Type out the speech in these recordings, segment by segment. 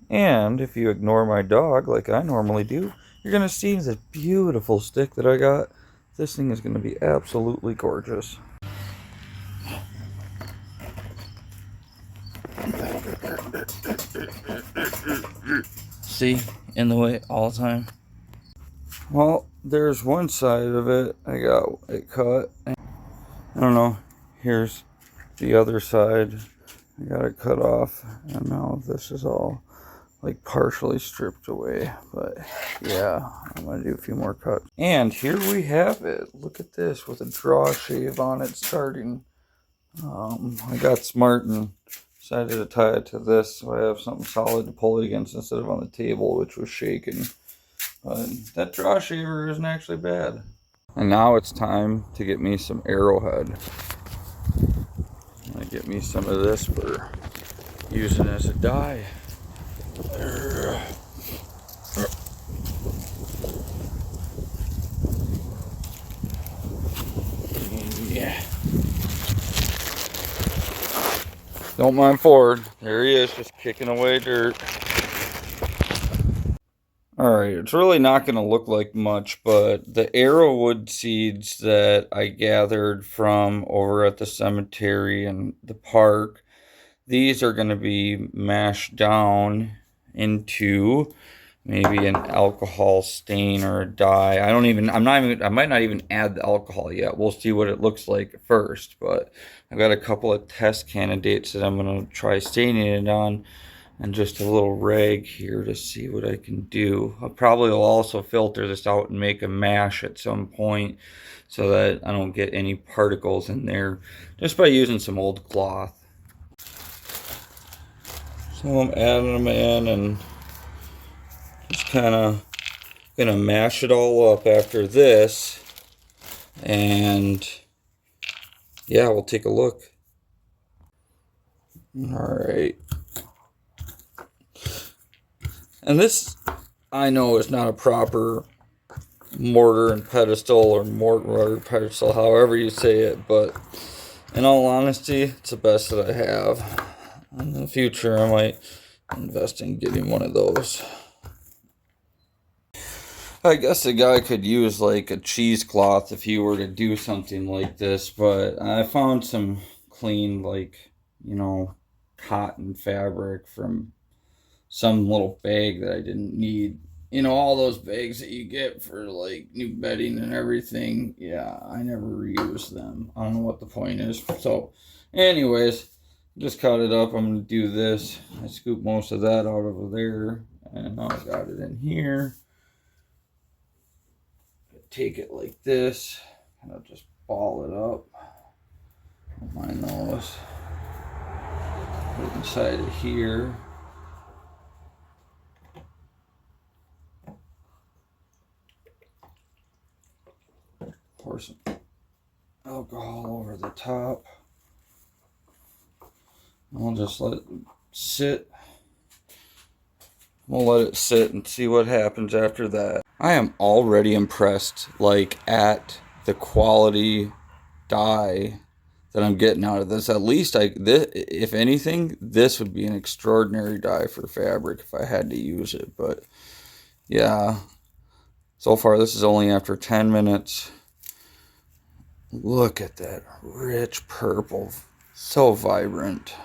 And if you ignore my dog like I normally do, you're going to see this beautiful stick that I got. This thing is going to be absolutely gorgeous. See, in the way all the time. Well, there's one side of it. I got it cut. I don't know. Here's the other side. I got it cut off. And now this is all like partially stripped away. But yeah, I'm going to do a few more cuts. And here we have it. Look at this with a draw shave on it starting. I got smart and decided to tie it to this so I have something solid to pull it against instead of on the table, which was shaking. But that draw shaver isn't actually bad. And now it's time to get me some Arrowhead. I'm gonna get me some of this for using as a dye. Yeah. Don't mind Ford. There he is, just kicking away dirt. Alright, it's really not going to look like much, but the arrowwood seeds that I gathered from over at the cemetery and the park, these are going to be mashed down into maybe an alcohol stain or a dye. I might not even add the alcohol yet. We'll see what it looks like first, but I've got a couple of test candidates that I'm going to try staining it on, and just a little rag here to see what I can do. I probably will also filter this out and make a mash at some point so that I don't get any particles in there just by using some old cloth. So I'm adding them in and just kind of gonna mash it all up after this, and yeah, we'll take a look. All right. And this, I know, is not a proper mortar and pedestal, or mortar pedestal, however you say it, but in all honesty, it's the best that I have. In the future, I might invest in getting one of those. I guess a guy could use like a cheesecloth if he were to do something like this, but I found some clean, like, cotton fabric from some little bag that I didn't need. All those bags that you get for like new bedding and everything. Yeah, I never reuse them. I don't know what the point is. So, anyways, just cut it up. I'm going to do this. I scoop most of that out over there, and now I got it in here. Take it like this, kind of just ball it up. Don't mind those. Put it inside of here. Pour some alcohol over the top. I'll just let it sit. We'll let it sit and see what happens after that. I am already impressed, like, at the quality dye that I'm getting out of this. At least, if anything, this would be an extraordinary dye for fabric if I had to use it. But yeah, so far this is only after 10 minutes. Look at that rich purple, so vibrant.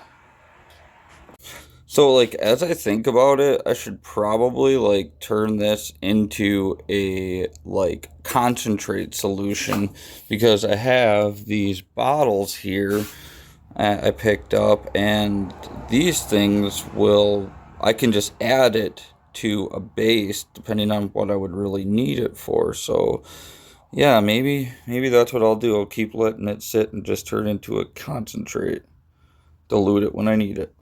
So, like, as I think about it, I should probably, like, turn this into a, like, concentrate solution, because I have these bottles here I picked up, and these things I can just add it to a base depending on what I would really need it for. So, yeah, maybe that's what I'll do. I'll keep letting it sit and just turn into a concentrate. Dilute it when I need it.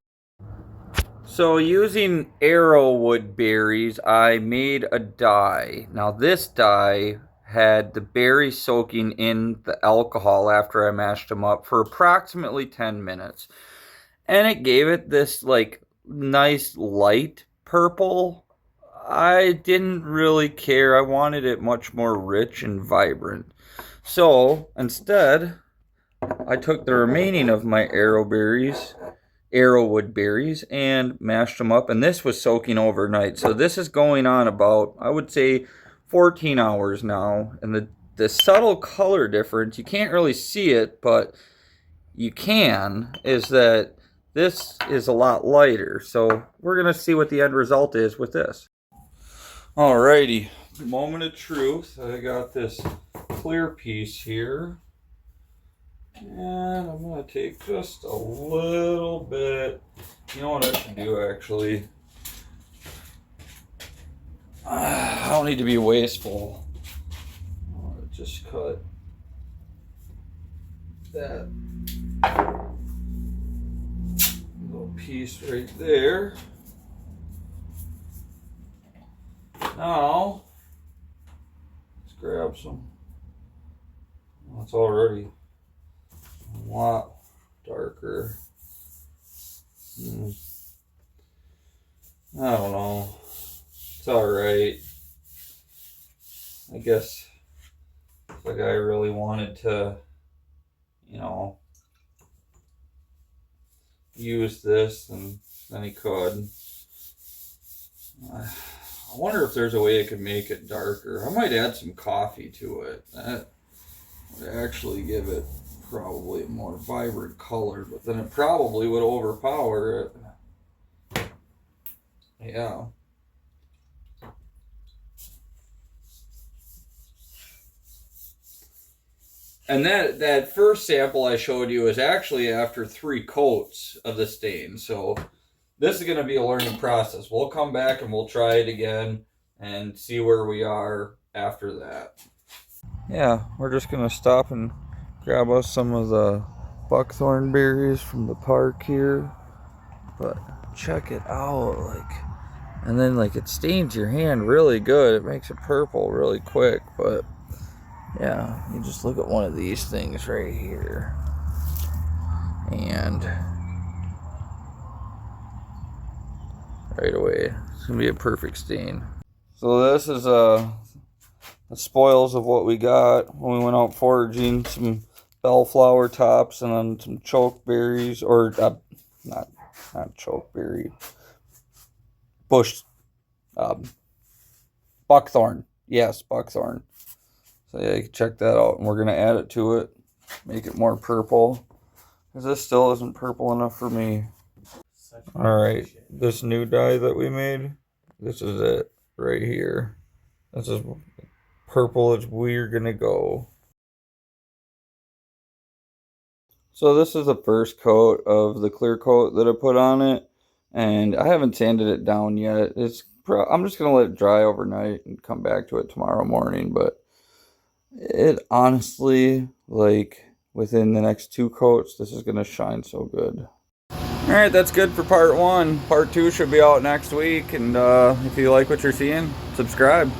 So using arrowwood berries, I made a dye. Now this dye had the berries soaking in the alcohol after I mashed them up for approximately 10 minutes. And it gave it this like nice light purple. I didn't really care. I wanted it much more rich and vibrant. So instead, I took the remaining of my arrow berries arrowwood berries and mashed them up. And this was soaking overnight. So this is going on about, I would say, 14 hours now. And the subtle color difference, you can't really see it, but you can, is that this is a lot lighter. So we're going to see what the end result is with this. Alrighty, moment of truth. I got this clear piece here. And I'm going to take just a little bit. You know what I should do, actually? I don't need to be wasteful. I'll just cut that little piece right there. Now, let's grab some. Well, it's already a lot darker. I don't know. It's alright. I guess if the guy really wanted to, you know, use this, then he could. I wonder if there's a way I could make it darker. I might add some coffee to it. That would actually give it probably a more vibrant color, but then it probably would overpower it. Yeah. And that first sample I showed you is actually after 3 coats of the stain. So this is going to be a learning process. We'll come back and we'll try it again and see where we are after that. Yeah, we're just going to stop and grab us some of the buckthorn berries from the park here. But check it out, and then it stains your hand really good. It makes it purple really quick, but yeah, you just look at one of these things right here. And right away, it's gonna be a perfect stain. So this is the spoils of what we got when we went out foraging. Some bellflower tops and then some chokeberries, or not chokeberry, bush, buckthorn. Yes, buckthorn. So yeah, you can check that out, and we're gonna add it to it, make it more purple, because this still isn't purple enough for me. Alright, this new dye that we made, this is it right here. This is purple as we're gonna go. So this is the first coat of the clear coat that I put on it, and I haven't sanded it down yet. I'm just gonna let it dry overnight and come back to it tomorrow morning, but it honestly, within the next 2 coats, this is gonna shine so good. Alright, that's good for part 1. Part 2 should be out next week, and if you like what you're seeing, subscribe.